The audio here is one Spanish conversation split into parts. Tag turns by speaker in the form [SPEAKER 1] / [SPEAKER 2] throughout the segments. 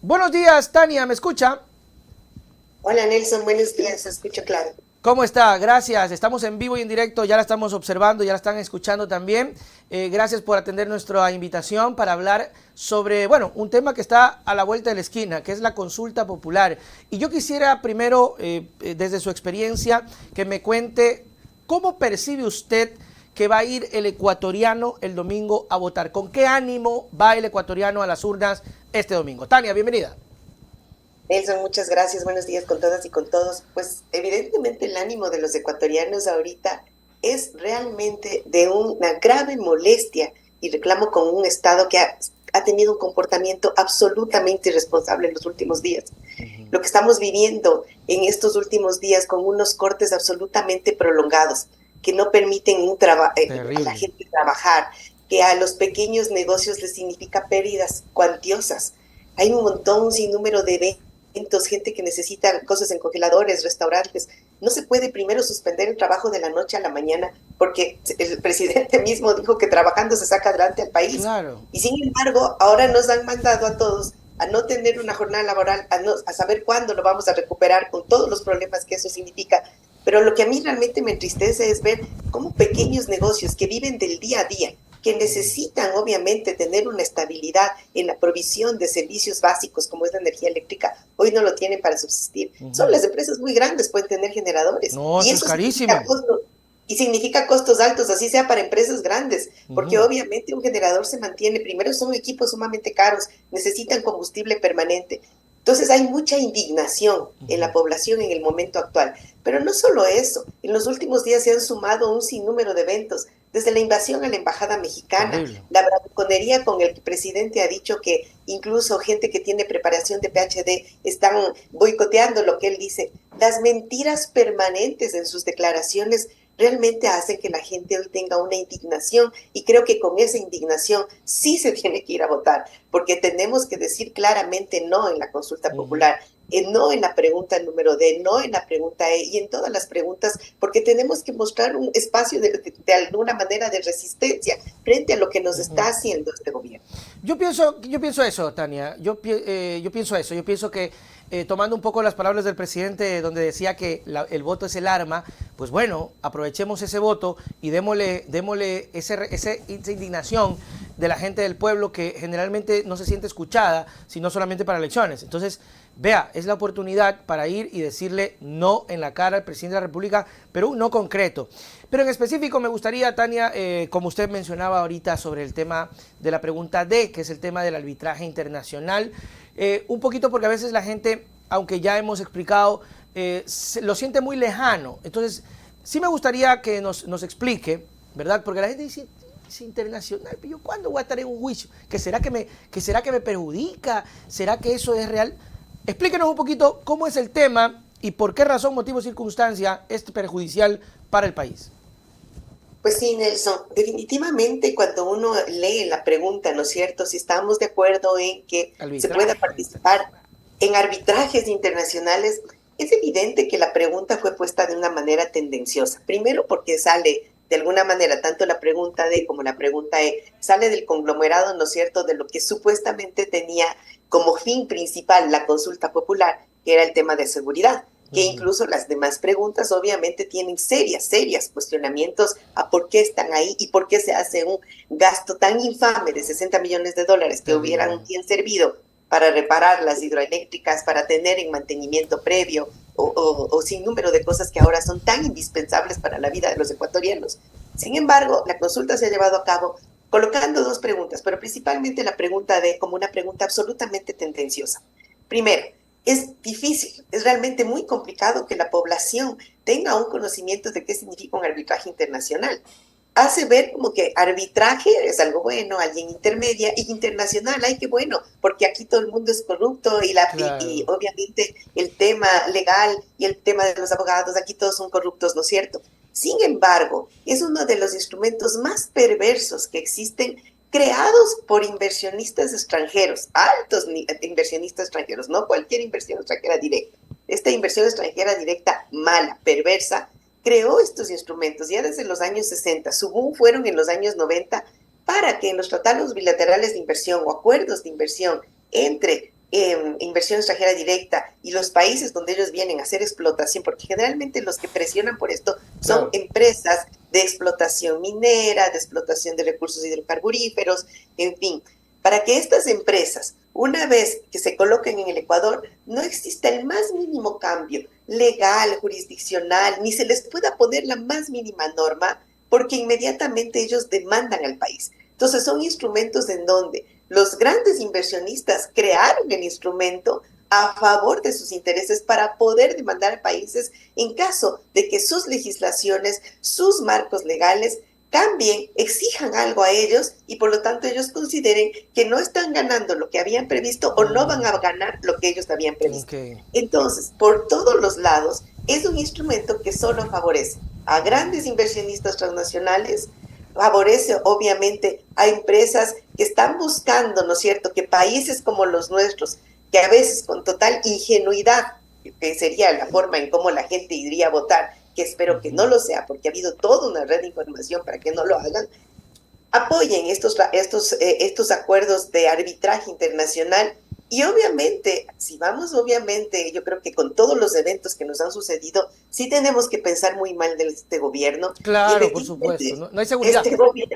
[SPEAKER 1] Buenos días, Tania, ¿me escucha?
[SPEAKER 2] Hola Nelson, buenos días, escucho claro.
[SPEAKER 1] ¿Cómo está? Gracias. Estamos en vivo y en directo, ya la estamos observando, ya la están escuchando también. Gracias por atender nuestra invitación para hablar sobre, bueno, un tema que está a la vuelta de la esquina, que es la consulta popular. Y yo quisiera primero, desde su experiencia, que me cuente cómo percibe usted que va a ir el ecuatoriano el domingo a votar. ¿Con qué ánimo va el ecuatoriano a las urnas este domingo? Tania, bienvenida.
[SPEAKER 2] Nelson, muchas gracias, buenos días con todas y con todos. Pues evidentemente el ánimo de los ecuatorianos ahorita es realmente de una grave molestia y reclamo con un Estado que ha tenido un comportamiento absolutamente irresponsable en los últimos días.
[SPEAKER 1] Uh -huh.
[SPEAKER 2] Lo que estamos viviendo en estos últimos días con unos cortes absolutamente prolongados que no permiten a la
[SPEAKER 1] Terrible.
[SPEAKER 2] gente trabajar, que a los pequeños negocios les significa pérdidas cuantiosas. Hay un montón, un sinnúmero de eventos, gente que necesita cosas en congeladores, restaurantes. No se puede primero suspender el trabajo de la noche a la mañana porque el presidente mismo dijo que trabajando se saca adelante al país.
[SPEAKER 1] Claro.
[SPEAKER 2] Y sin embargo, ahora nos han mandado a todos a no tener una jornada laboral, a saber cuándo lo vamos a recuperar con todos los problemas que eso significa. Pero lo que a mí realmente me entristece es ver cómo pequeños negocios que viven del día a día, que necesitan obviamente tener una estabilidad en la provisión de servicios básicos como es la energía eléctrica, hoy no lo tienen para subsistir.
[SPEAKER 1] Uh
[SPEAKER 2] Son
[SPEAKER 1] -huh.
[SPEAKER 2] las empresas muy grandes, pueden tener generadores
[SPEAKER 1] No,
[SPEAKER 2] y
[SPEAKER 1] eso es
[SPEAKER 2] eso significa
[SPEAKER 1] carísimo.
[SPEAKER 2] costos, y significa costos altos, así sea para empresas grandes,
[SPEAKER 1] Uh
[SPEAKER 2] porque
[SPEAKER 1] -huh.
[SPEAKER 2] obviamente un generador se mantiene, primero son equipos sumamente caros, necesitan combustible permanente. Entonces hay mucha indignación
[SPEAKER 1] Uh
[SPEAKER 2] en
[SPEAKER 1] -huh.
[SPEAKER 2] la población en el momento actual. Pero no solo eso, en los últimos días se han sumado un sinnúmero de eventos, desde la invasión a la embajada mexicana,
[SPEAKER 1] Terrible.
[SPEAKER 2] la bravuconería con el presidente ha dicho que incluso gente que tiene preparación de PhD están boicoteando lo que él dice. Las mentiras permanentes en sus declaraciones realmente hacen que la gente hoy tenga una indignación y creo que con esa indignación sí se tiene que ir a votar, porque tenemos que decir claramente no en la consulta
[SPEAKER 1] Uh -huh.
[SPEAKER 2] popular, no en la pregunta número D, no en la pregunta E y en todas las preguntas, porque tenemos que mostrar un espacio de alguna manera de resistencia frente a lo que nos
[SPEAKER 1] Uh -huh.
[SPEAKER 2] está haciendo este gobierno.
[SPEAKER 1] Yo pienso eso, Tania. Yo pienso eso. Yo pienso que tomando un poco las palabras del presidente, donde decía que el voto es el arma, pues bueno, aprovechemos ese voto y démosle esa indignación de la gente del pueblo que generalmente no se siente escuchada, sino solamente para elecciones. Entonces, vea, es la oportunidad para ir y decirle no en la cara al presidente de la República, pero un no concreto. Pero en específico me gustaría, Tania, como usted mencionaba ahorita sobre el tema de la pregunta D, que es el tema del arbitraje internacional, un poquito porque a veces la gente, aunque ya hemos explicado, lo siente muy lejano. Entonces, sí me gustaría que nos explique, ¿verdad? Porque la gente dice, es internacional, pero yo ¿cuándo voy a estar en un juicio? ¿Será que me perjudica? ¿Será que eso es real? Explíquenos un poquito cómo es el tema y por qué razón, motivo, circunstancia es perjudicial para el país.
[SPEAKER 2] Pues sí, Nelson, definitivamente cuando uno lee la pregunta, ¿no es cierto? Si estamos de acuerdo en que se pueda
[SPEAKER 1] Arbitraje
[SPEAKER 2] participar
[SPEAKER 1] internacional.
[SPEAKER 2] en arbitrajes internacionales, es evidente que la pregunta fue puesta de una manera tendenciosa. Primero porque sale de alguna manera, tanto la pregunta D como la pregunta E, sale del conglomerado, ¿no es cierto?, de lo que supuestamente tenía como fin principal la consulta popular, que era el tema de seguridad,
[SPEAKER 1] Uh
[SPEAKER 2] que
[SPEAKER 1] -huh.
[SPEAKER 2] incluso las demás preguntas obviamente tienen serias cuestionamientos a por qué están ahí y por qué se hace un gasto tan infame de 60 millones de dólares que
[SPEAKER 1] Terrible.
[SPEAKER 2] hubieran bien servido para reparar las hidroeléctricas, para tener en mantenimiento previo o sin número de cosas que ahora son tan indispensables para la vida de los ecuatorianos. Sin embargo, la consulta se ha llevado a cabo colocando dos preguntas, pero principalmente la pregunta D como una pregunta absolutamente tendenciosa. Primero, es difícil, es realmente muy complicado que la población tenga un conocimiento de qué significa un arbitraje internacional. Hace ver como que arbitraje es algo bueno, alguien intermedia, y internacional, ay, qué bueno, porque aquí todo el mundo es corrupto y
[SPEAKER 1] Claro.
[SPEAKER 2] obviamente el tema legal y el tema de los abogados, aquí todos son corruptos, ¿no es cierto? Sin embargo, es uno de los instrumentos más perversos que existen, creados por inversionistas extranjeros, altos inversionistas extranjeros, no cualquier inversión extranjera directa. Esta inversión extranjera directa mala, perversa, creó estos instrumentos ya desde los años 60. Su boom fueron en los años 90 para que en los tratados bilaterales de inversión o acuerdos de inversión entre inversión extranjera directa y los países donde ellos vienen a hacer explotación, porque generalmente los que presionan por esto son
[SPEAKER 1] Claro.
[SPEAKER 2] empresas de explotación minera, de explotación de recursos hidrocarburíferos, en fin, para que estas empresas, una vez que se coloquen en el Ecuador, no exista el más mínimo cambio legal, jurisdiccional, ni se les pueda poner la más mínima norma, porque inmediatamente ellos demandan al país. Entonces son instrumentos en donde los grandes inversionistas crearon el instrumento a favor de sus intereses para poder demandar a países en caso de que sus legislaciones, sus marcos legales cambien, exijan algo a ellos y por lo tanto ellos consideren que no están ganando lo que habían previsto o no van a ganar lo que ellos habían previsto.
[SPEAKER 1] Ok.
[SPEAKER 2] Entonces, por todos los lados, es un instrumento que solo favorece a grandes inversionistas transnacionales, favorece obviamente a empresas que están buscando, ¿no es cierto?, que países como los nuestros, que a veces con total ingenuidad, que sería la forma en cómo la gente iría a votar, que espero que no lo sea, porque ha habido toda una red de información para que no lo hagan, apoyen estos acuerdos de arbitraje internacional y obviamente, si vamos obviamente, yo creo que con todos los eventos que nos han sucedido, sí tenemos que pensar muy mal de este gobierno y
[SPEAKER 1] Claro, por supuesto.
[SPEAKER 2] efectivamente
[SPEAKER 1] No, no hay seguridad.
[SPEAKER 2] este gobierno,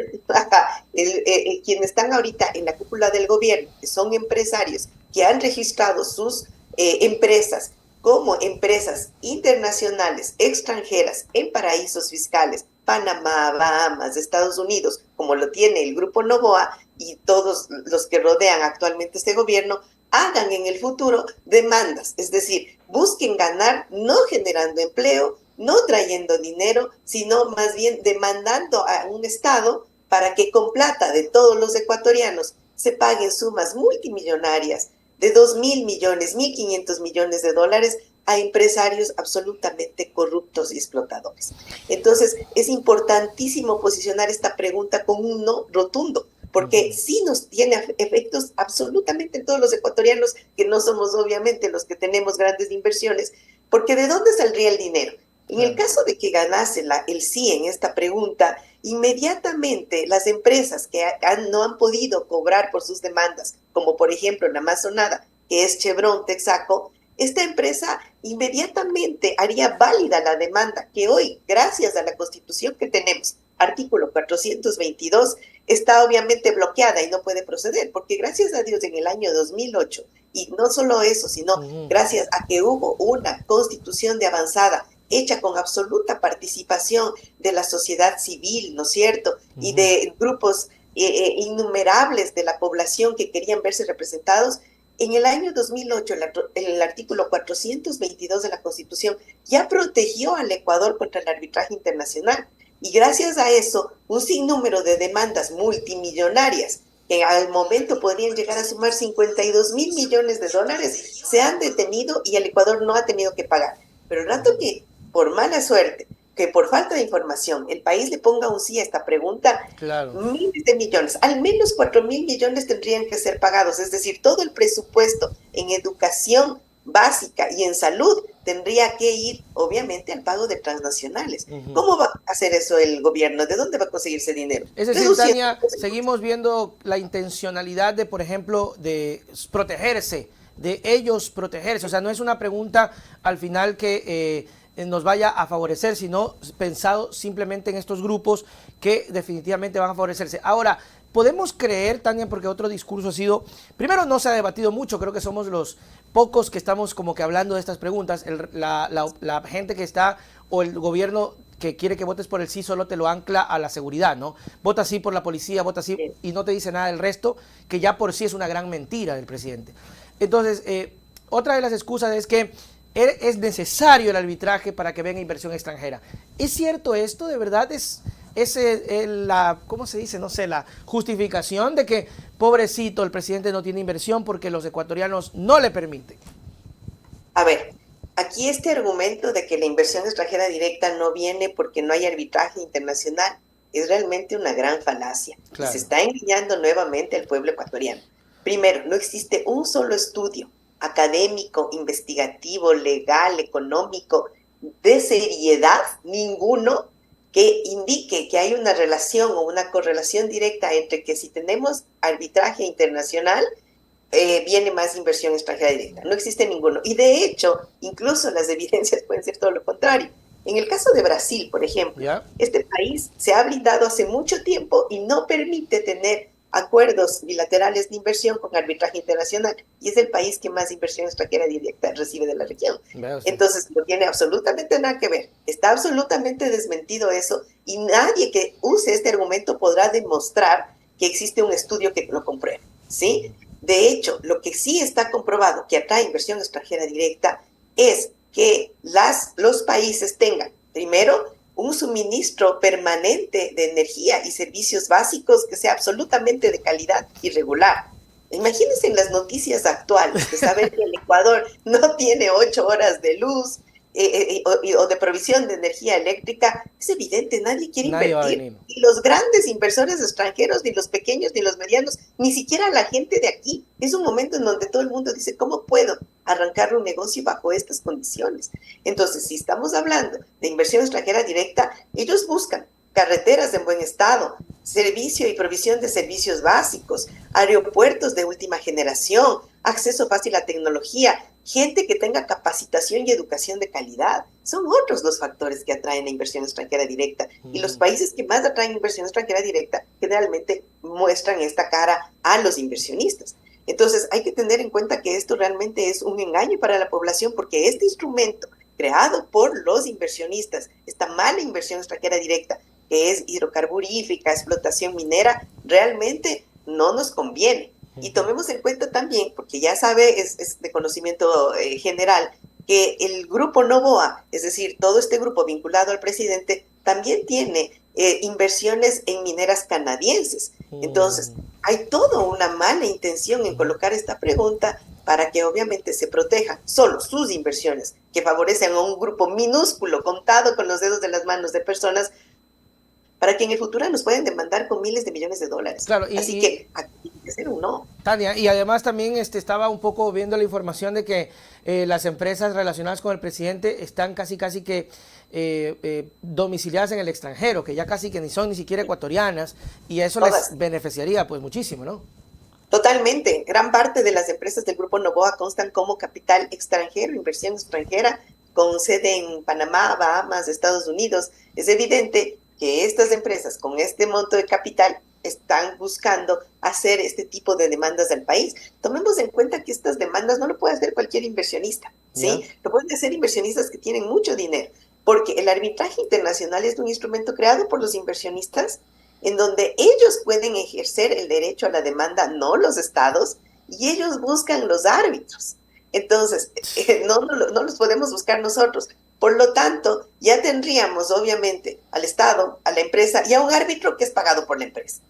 [SPEAKER 2] quienes están ahorita en la cúpula del gobierno, que son empresarios que han registrado sus empresas como empresas internacionales extranjeras en paraísos fiscales, Panamá, Bahamas, Estados Unidos, como lo tiene el Grupo Novoa y todos los que rodean actualmente este gobierno, hagan en el futuro demandas, es decir, busquen ganar no generando empleo, no trayendo dinero, sino más bien demandando a un Estado para que con plata de todos los ecuatorianos se paguen sumas multimillonarias de 2.000 millones, 1.500 millones de dólares a empresarios absolutamente corruptos y explotadores. Entonces, es importantísimo posicionar esta pregunta con un no rotundo, porque sí nos tiene efectos absolutamente en todos los ecuatorianos, que no somos obviamente los que tenemos grandes inversiones, porque ¿de dónde saldría el dinero? En el
[SPEAKER 1] Claro.
[SPEAKER 2] caso de que ganase el sí en esta pregunta, inmediatamente las empresas que no han podido cobrar por sus demandas, como por ejemplo la más sonada, que es Chevron Texaco, esta empresa inmediatamente haría válida la demanda que hoy, gracias a la Constitución que tenemos, artículo 422, está obviamente bloqueada y no puede proceder, porque gracias a Dios en el año 2008, y no solo eso, sino gracias a que hubo una constitución de avanzada hecha con absoluta participación de la sociedad civil, ¿no es cierto? Y de grupos innumerables de la población que querían verse representados. En el año 2008, el artículo 422 de la Constitución ya protegió al Ecuador contra el arbitraje internacional. Y gracias a eso, un sinnúmero de demandas multimillonarias, que al momento podrían llegar a sumar 52.000 millones de dólares, se han detenido y el Ecuador no ha tenido que pagar. Pero el rato que, por mala suerte, que por falta de información, el país le ponga un sí a esta pregunta,
[SPEAKER 1] Claro.
[SPEAKER 2] miles de millones, al menos 4.000 millones tendrían que ser pagados, es decir, todo el presupuesto en educación básica y en salud tendría que ir, obviamente, al pago de transnacionales. ¿Cómo va a hacer eso el gobierno? ¿De dónde va a conseguir ese dinero?
[SPEAKER 1] Es decir,
[SPEAKER 2] Reduciendo.
[SPEAKER 1] Tania, seguimos viendo la intencionalidad de, por ejemplo, de protegerse, de ellos protegerse. O sea, no es una pregunta al final que nos vaya a favorecer, sino pensado simplemente en estos grupos que definitivamente van a favorecerse. Ahora, podemos creer, Tania, porque otro discurso ha sido, primero no se ha debatido mucho, creo que somos los pocos que estamos como que hablando de estas preguntas, la gente que está, o el gobierno que quiere que votes por el sí solo te lo ancla a la seguridad, ¿no? Vota sí por la policía, vota sí y no te dice nada del resto, que ya por sí es una gran mentira del presidente. Entonces, otra de las excusas es que es necesario el arbitraje para que venga inversión extranjera. ¿Es cierto esto? ¿De verdad es la, ¿cómo se dice? No sé, la justificación de que, pobrecito, el presidente no tiene inversión porque los ecuatorianos no le permiten?
[SPEAKER 2] A ver, aquí este argumento de que la inversión extranjera directa no viene porque no hay arbitraje internacional es realmente una gran falacia.
[SPEAKER 1] Claro.
[SPEAKER 2] Y se está engañando nuevamente al pueblo ecuatoriano. Primero, no existe un solo estudio académico, investigativo, legal, económico, de seriedad, ninguno, que indique que hay una relación o una correlación directa entre que si tenemos arbitraje internacional, viene más inversión extranjera directa. No existe ninguno. Y de hecho, incluso las evidencias pueden ser todo lo contrario. En el caso de Brasil, por ejemplo,
[SPEAKER 1] ¿Ya?
[SPEAKER 2] este país se ha blindado hace mucho tiempo y no permite tener acuerdos bilaterales de inversión con arbitraje internacional. Y es el país que más inversión extranjera directa recibe de la región.
[SPEAKER 1] Vea usted.
[SPEAKER 2] Entonces, no tiene absolutamente nada que ver. Está absolutamente desmentido eso y nadie que use este argumento podrá demostrar que existe un estudio que lo compruebe, ¿sí? De hecho, lo que sí está comprobado que atrae inversión extranjera directa es que los países tengan, primero, un suministro permanente de energía y servicios básicos que sea absolutamente de calidad y regular. Imagínense en las noticias actuales de saber que el Ecuador no tiene 8 horas de luz o de provisión de energía eléctrica. Es evidente, nadie quiere
[SPEAKER 1] Nadie va a
[SPEAKER 2] invertir.
[SPEAKER 1] venir.
[SPEAKER 2] Ni los grandes inversores extranjeros, ni los pequeños, ni los medianos, ni siquiera la gente de aquí. Es un momento en donde todo el mundo dice, ¿cómo puedo arrancar un negocio bajo estas condiciones? Entonces, si estamos hablando de inversión extranjera directa, ellos buscan carreteras en buen estado, servicio y provisión de servicios básicos, aeropuertos de última generación, acceso fácil a tecnología, gente que tenga capacitación y educación de calidad. Son otros los factores que atraen la inversión extranjera directa. Y los países que más atraen inversión extranjera directa generalmente muestran esta cara a los inversionistas. Entonces hay que tener en cuenta que esto realmente es un engaño para la población porque este instrumento creado por los inversionistas, esta mala inversión extranjera directa, que es hidrocarburífica, explotación minera, realmente no nos conviene. Y tomemos en cuenta también, porque ya sabe, es de conocimiento general, que el grupo Noboa, es decir, todo este grupo vinculado al presidente, también tiene inversiones en mineras canadienses. Entonces, hay toda una mala intención en colocar esta pregunta para que obviamente se protejan solo sus inversiones, que favorecen a un grupo minúsculo, contado con los dedos de las manos de personas, para que en el futuro nos pueden demandar con miles de millones de dólares.
[SPEAKER 1] Claro,
[SPEAKER 2] Así que aquí tiene que ser un no.
[SPEAKER 1] Tania, y además también estaba un poco viendo la información de que las empresas relacionadas con el presidente están casi que domiciliadas en el extranjero, que ya casi que ni son ni siquiera ecuatorianas, y eso
[SPEAKER 2] Todas.
[SPEAKER 1] les beneficiaría pues muchísimo, ¿no?
[SPEAKER 2] Totalmente. Gran parte de las empresas del Grupo Noboa constan como capital extranjero, inversión extranjera, con sede en Panamá, Bahamas, Estados Unidos. Es evidente que estas empresas con este monto de capital están buscando hacer este tipo de demandas al país. Tomemos en cuenta que estas demandas no lo puede hacer cualquier inversionista, ¿sí?
[SPEAKER 1] Ya.
[SPEAKER 2] Lo pueden hacer inversionistas que tienen mucho dinero, porque el arbitraje internacional es un instrumento creado por los inversionistas en donde ellos pueden ejercer el derecho a la demanda, no los estados, y ellos buscan los árbitros. Entonces, no los podemos buscar nosotros. Por lo tanto, ya tendríamos, obviamente, al Estado, a la empresa y a un árbitro que es pagado por la empresa.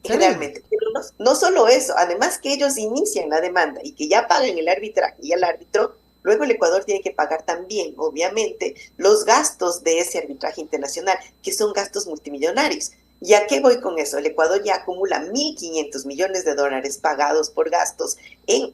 [SPEAKER 2] Generalmente. Pero no solo eso, además que ellos inician la demanda y que ya pagan el arbitraje y al árbitro, luego el Ecuador tiene que pagar también, obviamente, los gastos de ese arbitraje internacional, que son gastos multimillonarios. ¿Y a qué voy con eso? El Ecuador ya acumula 1.500 millones de dólares pagados por gastos en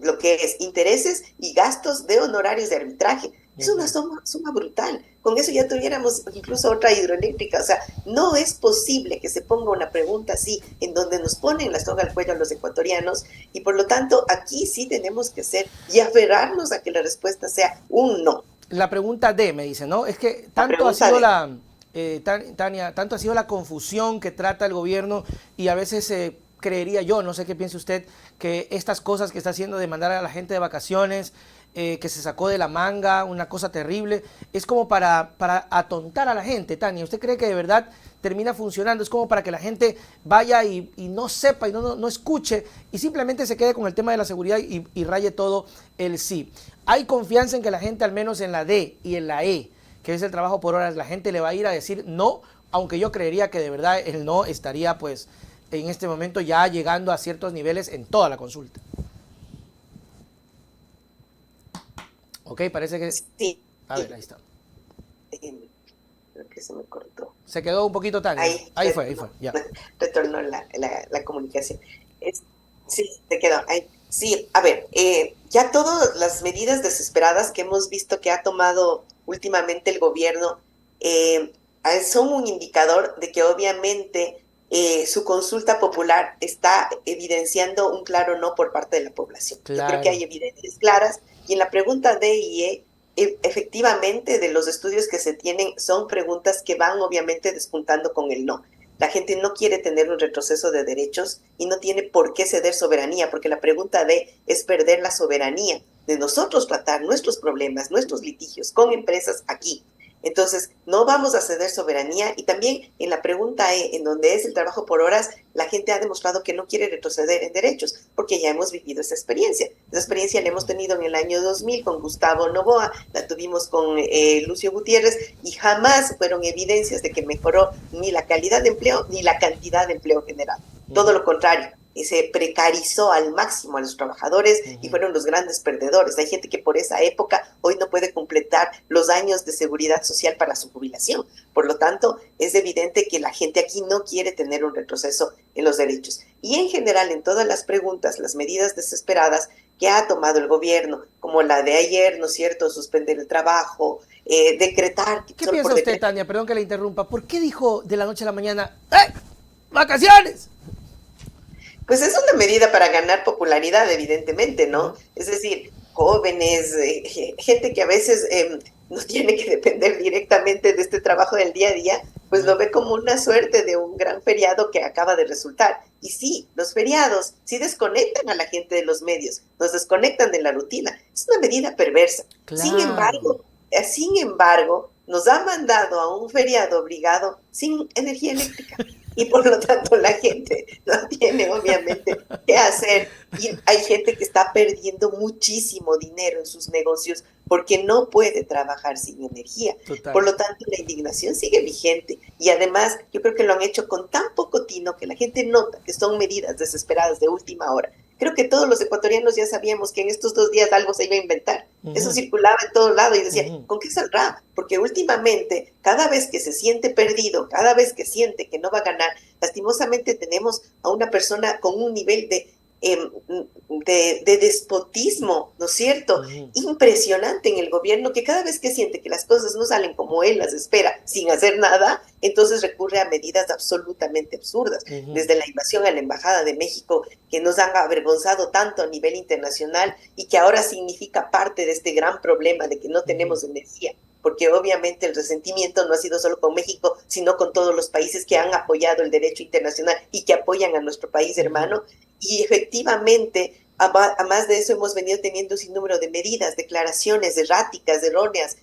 [SPEAKER 2] lo que es intereses y gastos de honorarios de arbitraje. Es una suma brutal. Con eso ya tuviéramos incluso otra hidroeléctrica. O sea, no es posible que se ponga una pregunta así, en donde nos ponen la soga al cuello a los ecuatorianos, y por lo tanto aquí sí tenemos que ser y aferrarnos a que la respuesta sea un no.
[SPEAKER 1] La pregunta D me dice, ¿no? Es que
[SPEAKER 2] La
[SPEAKER 1] tanto ha
[SPEAKER 2] pregunta
[SPEAKER 1] sido
[SPEAKER 2] de,
[SPEAKER 1] Tania, tanto ha sido la confusión que trata el gobierno y a veces creería yo, no sé qué piense usted, que estas cosas que está haciendo de mandar a la gente de vacaciones, que se sacó de la manga, una cosa terrible, es como para atontar a la gente, Tania. ¿Usted cree que de verdad termina funcionando? Es como para que la gente vaya y no sepa y no escuche y simplemente se quede con el tema de la seguridad y raye todo el sí. Hay confianza en que la gente, al menos en la D y en la E, que es el trabajo por horas, la gente le va a ir a decir no, aunque yo creería que de verdad el no estaría pues en este momento ya llegando a ciertos niveles en toda la consulta. Ok, parece que...
[SPEAKER 2] sí,
[SPEAKER 1] A ver, ahí está.
[SPEAKER 2] Creo que se me cortó.
[SPEAKER 1] Se quedó un poquito tan... Ahí fue, ya.
[SPEAKER 2] Retornó la comunicación. Sí, se quedó. Ahí. Sí, a ver, ya todas las medidas desesperadas que hemos visto que ha tomado últimamente el gobierno son un indicador de que obviamente su consulta popular está evidenciando un claro no por parte de la población. Yo creo que
[SPEAKER 1] Claro.
[SPEAKER 2] hay evidencias claras y en la pregunta D y E, efectivamente de los estudios que se tienen son preguntas que van obviamente despuntando con el no. La gente no quiere tener un retroceso de derechos y no tiene por qué ceder soberanía, porque la pregunta D es perder la soberanía de nosotros tratar nuestros problemas, nuestros litigios con empresas aquí. Entonces, no vamos a ceder soberanía y también en la pregunta E, en donde es el trabajo por horas, la gente ha demostrado que no quiere retroceder en derechos, porque ya hemos vivido esa experiencia. Esa experiencia la hemos tenido en el año 2000 con Gustavo Noboa, la tuvimos con Lucio Gutiérrez y jamás fueron evidencias de que mejoró ni la calidad de empleo ni la cantidad de empleo general. Todo lo contrario, se precarizó al máximo a los trabajadores y fueron los grandes perdedores. Hay gente que por esa época hoy no puede completar los años de seguridad social para su jubilación. Por lo tanto, es evidente que la gente aquí no quiere tener un retroceso en los derechos. Y en general, en todas las preguntas, las medidas desesperadas que ha tomado el gobierno, como la de ayer, ¿no es cierto?, suspender el trabajo, decretar,
[SPEAKER 1] ¿Qué
[SPEAKER 2] solo por
[SPEAKER 1] piensa usted,
[SPEAKER 2] decretar.
[SPEAKER 1] Tania? Perdón que le interrumpa. ¿Por qué dijo de la noche a la mañana, ¡eh! ¡Vacaciones!
[SPEAKER 2] Pues es una medida para ganar popularidad, evidentemente, ¿no?
[SPEAKER 1] Ujú.
[SPEAKER 2] Es decir, jóvenes, gente que a veces no tiene que depender directamente de este trabajo del día a día, pues lo ve como una suerte de un gran feriado que acaba de resultar. Y sí, los feriados sí desconectan a la gente de los medios, nos desconectan de la rutina. Es una medida perversa.
[SPEAKER 1] Claro.
[SPEAKER 2] Sin embargo, nos ha mandado a un feriado obligado sin energía eléctrica y por lo tanto la gente no tiene obviamente qué hacer y hay gente que está perdiendo muchísimo dinero en sus negocios porque no puede trabajar sin energía. Por
[SPEAKER 1] Total.
[SPEAKER 2] lo tanto, la indignación sigue vigente y además yo creo que lo han hecho con tan poco tino que la gente nota que son medidas desesperadas de última hora. Creo que todos los ecuatorianos ya sabíamos que en estos 2 días algo se iba a inventar. Eso
[SPEAKER 1] Ujú,
[SPEAKER 2] circulaba en todo lado y decía,
[SPEAKER 1] ujú.
[SPEAKER 2] ¿con qué saldrá? Porque últimamente, cada vez que se siente perdido, cada vez que siente que no va a ganar, lastimosamente tenemos a una persona con un nivel de despotismo, ¿no es cierto?
[SPEAKER 1] Ujú,
[SPEAKER 2] Impresionante en el gobierno que cada vez que siente que las cosas no salen como él las espera sin hacer nada, entonces recurre a medidas absolutamente absurdas,
[SPEAKER 1] ujú.
[SPEAKER 2] desde la invasión a la Embajada de México, que nos han avergonzado tanto a nivel internacional y que ahora significa parte de este gran problema de que no
[SPEAKER 1] Ujú.
[SPEAKER 2] tenemos energía, porque obviamente el resentimiento no ha sido solo con México, sino con todos los países que han apoyado el derecho internacional y que apoyan a nuestro país
[SPEAKER 1] Ujú.
[SPEAKER 2] hermano. Y efectivamente, a más de eso, hemos venido teniendo un sinnúmero de medidas, declaraciones erráticas, erróneas,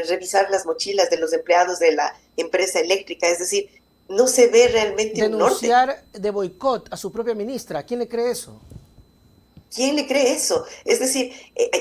[SPEAKER 2] revisar las mochilas de los empleados de la empresa eléctrica, es decir, no se ve realmente un norte.
[SPEAKER 1] Denunciar de boicot a su propia ministra. ¿Quién le cree eso?
[SPEAKER 2] ¿Quién le cree eso? Es decir,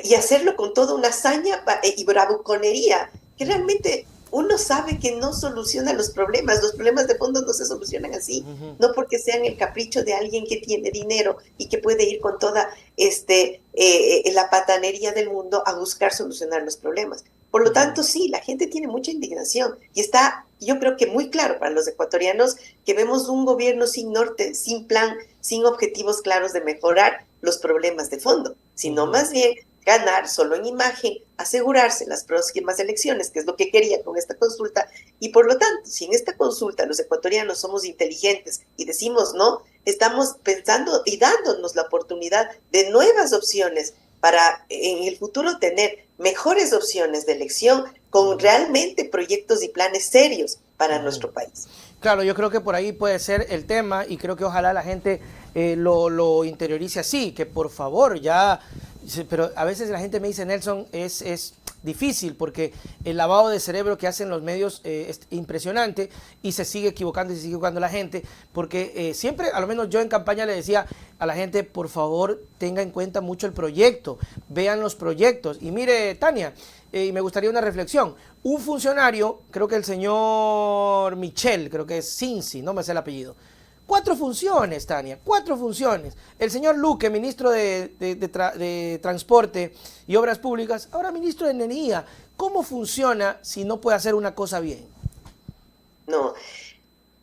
[SPEAKER 2] y hacerlo con toda una hazaña y bravuconería, que
[SPEAKER 1] Ujú,
[SPEAKER 2] realmente uno sabe que no soluciona los problemas de fondo no se solucionan así,
[SPEAKER 1] ujú,
[SPEAKER 2] no porque sean el capricho de alguien que tiene dinero y que puede ir con toda la patanería del mundo a buscar solucionar los problemas. Por lo
[SPEAKER 1] ujú.
[SPEAKER 2] tanto, sí, la gente tiene mucha indignación y está, yo creo que muy claro para los ecuatorianos que vemos un gobierno sin norte, sin plan, sin objetivos claros de mejorar los problemas de fondo, sino
[SPEAKER 1] Ujú.
[SPEAKER 2] más bien ganar solo en imagen, asegurarse las próximas elecciones, que es lo que quería con esta consulta, y por lo tanto, si en esta consulta los ecuatorianos somos inteligentes y decimos no, estamos pensando y dándonos la oportunidad de nuevas opciones para en el futuro tener mejores opciones de elección con
[SPEAKER 1] Ujú.
[SPEAKER 2] realmente proyectos y planes serios para
[SPEAKER 1] Ujú.
[SPEAKER 2] nuestro país.
[SPEAKER 1] Claro, yo creo que por ahí puede ser el tema y creo que ojalá la gente lo interiorice así, que por favor ya, pero a veces la gente me dice, Nelson, es difícil porque el lavado de cerebro que hacen los medios es impresionante y se sigue equivocando y se sigue equivocando la gente, porque siempre, a lo menos yo en campaña le decía a la gente, por favor, tenga en cuenta mucho el proyecto, vean los proyectos. Y mire, Tania, y me gustaría una reflexión. Un funcionario, creo que el señor Michel, creo que es Cincy, no me sé el apellido. 4 funciones, Tania, 4 funciones. El señor Luque, ministro de Transporte y Obras Públicas, ahora ministro de Energía. ¿Cómo funciona si no puede hacer una cosa bien?
[SPEAKER 2] No,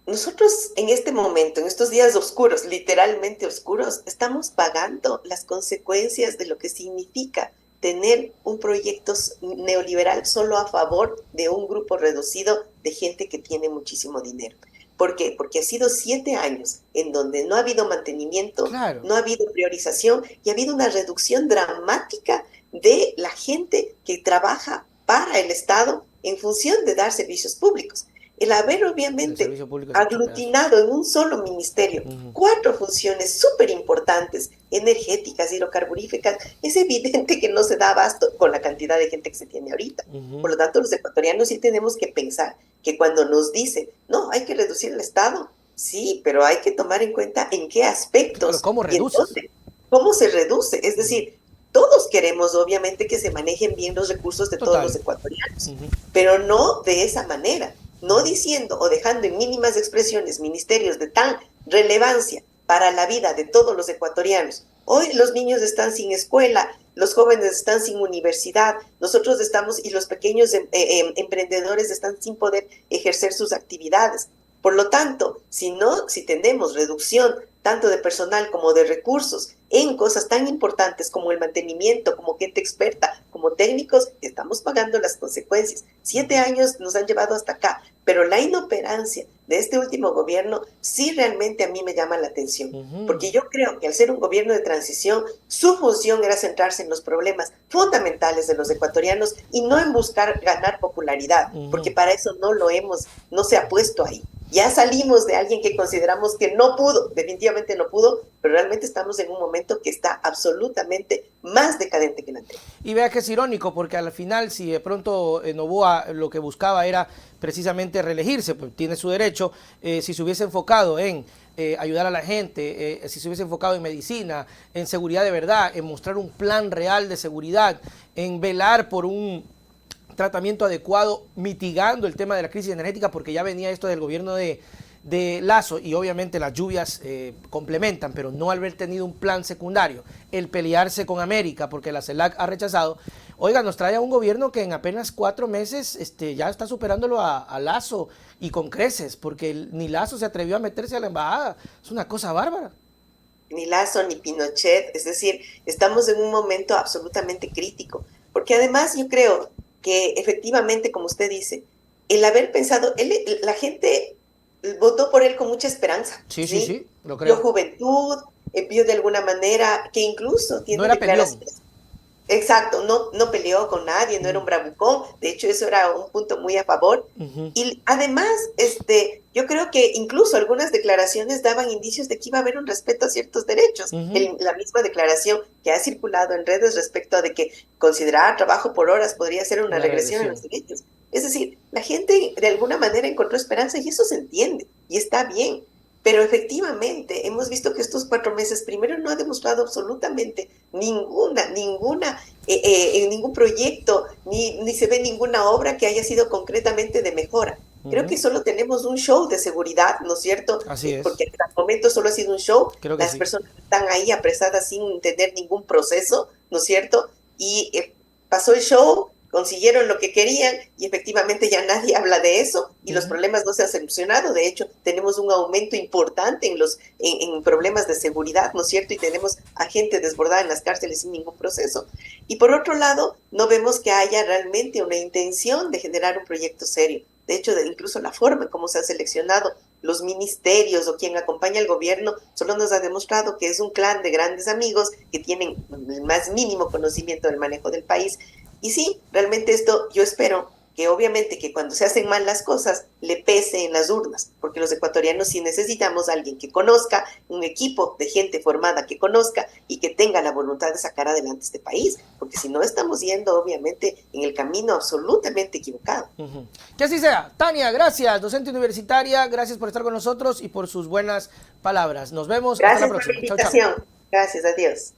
[SPEAKER 2] nosotros en este momento, en estos días oscuros, literalmente oscuros, estamos pagando las consecuencias de lo que significa tener un proyecto neoliberal solo a favor de un grupo reducido de gente que tiene muchísimo dinero. ¿Por qué? Porque ha sido 7 años en donde no ha habido mantenimiento,
[SPEAKER 1] Claro.
[SPEAKER 2] no ha habido priorización y ha habido una reducción dramática de la gente que trabaja para el Estado en función de dar servicios públicos. El haber
[SPEAKER 1] El
[SPEAKER 2] obviamente
[SPEAKER 1] servicio público se ha hecho pedazos.
[SPEAKER 2] aglutinado en un solo ministerio
[SPEAKER 1] Ujú.
[SPEAKER 2] 4 funciones súper importantes, energéticas, hidrocarburíferas, es evidente que no se da abasto con la cantidad de gente que se tiene ahorita. Por lo tanto, los ecuatorianos sí tenemos que pensar que cuando nos dicen, no, hay que reducir el Estado, sí, pero hay que tomar en cuenta en qué
[SPEAKER 1] Claro,
[SPEAKER 2] aspectos
[SPEAKER 1] ¿cómo
[SPEAKER 2] y en
[SPEAKER 1] reduces?
[SPEAKER 2] dónde, cómo se reduce. Es decir, todos queremos obviamente que se manejen bien los recursos de todos los
[SPEAKER 1] Total.
[SPEAKER 2] ecuatorianos,
[SPEAKER 1] Ujú.
[SPEAKER 2] pero no de esa manera, no diciendo o dejando en mínimas expresiones ministerios de tan relevancia para la vida de todos los ecuatorianos. Hoy los niños están sin escuela, los jóvenes están sin universidad, nosotros estamos y los pequeños emprendedores están sin poder ejercer sus actividades. Por lo tanto, si tenemos reducción tanto de personal como de recursos en cosas tan importantes como el mantenimiento, como gente experta, como técnicos, estamos pagando las consecuencias. 7 años nos han llevado hasta acá, pero la inoperancia de este último gobierno sí realmente a mí me llama la atención, porque yo creo que al ser un gobierno de transición, su función era centrarse en los problemas fundamentales de los ecuatorianos y no en buscar ganar popularidad, porque para eso no se ha puesto ahí. Ya salimos de alguien que consideramos que no pudo, definitivamente no pudo, pero realmente estamos en un momento que está absolutamente más decadente que el anterior.
[SPEAKER 1] Y vea que es irónico, porque al final, si de pronto Noboa lo que buscaba era precisamente reelegirse, pues tiene su derecho, si se hubiese enfocado en ayudar a la gente, si se hubiese enfocado en medicina, en seguridad de verdad, en mostrar un plan real de seguridad, en velar por un tratamiento adecuado, mitigando el tema de la crisis energética, porque ya venía esto del gobierno de Lazo y obviamente las lluvias complementan, pero no al haber tenido un plan secundario, el pelearse con América, porque la CELAC ha rechazado. Oiga, nos trae a un gobierno que en apenas 4 meses ya está superándolo a Lazo y con creces, porque ni Lazo se atrevió a meterse a la embajada. Es una cosa bárbara.
[SPEAKER 2] Ni Lazo ni Pinochet, es decir, estamos en un momento absolutamente crítico, porque además yo creo que efectivamente, como usted dice, el haber pensado, la gente votó por él con mucha esperanza,
[SPEAKER 1] Sí, sí,
[SPEAKER 2] ¿sí?
[SPEAKER 1] sí, lo
[SPEAKER 2] Vio
[SPEAKER 1] creo.
[SPEAKER 2] juventud, vio de alguna manera que incluso
[SPEAKER 1] No
[SPEAKER 2] tiene
[SPEAKER 1] era peleón.
[SPEAKER 2] declaraciones. Exacto, no peleó con nadie, no era un bravucón, de hecho eso era un punto muy a favor. Y además, yo creo que incluso algunas declaraciones daban indicios de que iba a haber un respeto a ciertos derechos. La misma declaración que ha circulado en redes respecto de que considerar trabajo por horas podría ser una regresión en los derechos. Es decir, la gente de alguna manera encontró esperanza y eso se entiende y está bien. Pero efectivamente hemos visto que estos 4 meses primero no ha demostrado absolutamente ningún proyecto, ni se ve ninguna obra que haya sido concretamente de mejora. Creo que solo tenemos un show de seguridad, ¿no es cierto?
[SPEAKER 1] Así es.
[SPEAKER 2] Porque hasta el momento solo ha sido un show,
[SPEAKER 1] Creo que
[SPEAKER 2] las
[SPEAKER 1] sí.
[SPEAKER 2] personas están ahí apresadas sin tener ningún proceso, ¿no es cierto? Y pasó el show, consiguieron lo que querían y efectivamente ya nadie habla de eso y los problemas no se han solucionado. De hecho, tenemos un aumento importante en problemas de seguridad, ¿no es cierto? Y tenemos a gente desbordada en las cárceles sin ningún proceso. Y por otro lado, no vemos que haya realmente una intención de generar un proyecto serio. De hecho, incluso la forma en cómo se han seleccionado los ministerios o quien acompaña al gobierno solo nos ha demostrado que es un clan de grandes amigos que tienen el más mínimo conocimiento del manejo del país. Y sí, realmente esto yo espero que obviamente que cuando se hacen mal las cosas le pese en las urnas, porque los ecuatorianos sí necesitamos a alguien que conozca, un equipo de gente formada que conozca y que tenga la voluntad de sacar adelante este país, porque si no estamos yendo obviamente en el camino absolutamente equivocado.
[SPEAKER 1] Que así sea. Tania, gracias, docente universitaria, gracias por estar con nosotros y por sus buenas palabras. Nos vemos, hasta la
[SPEAKER 2] Gracias por la
[SPEAKER 1] próxima. Chao, chao.
[SPEAKER 2] invitación. Gracias, adiós.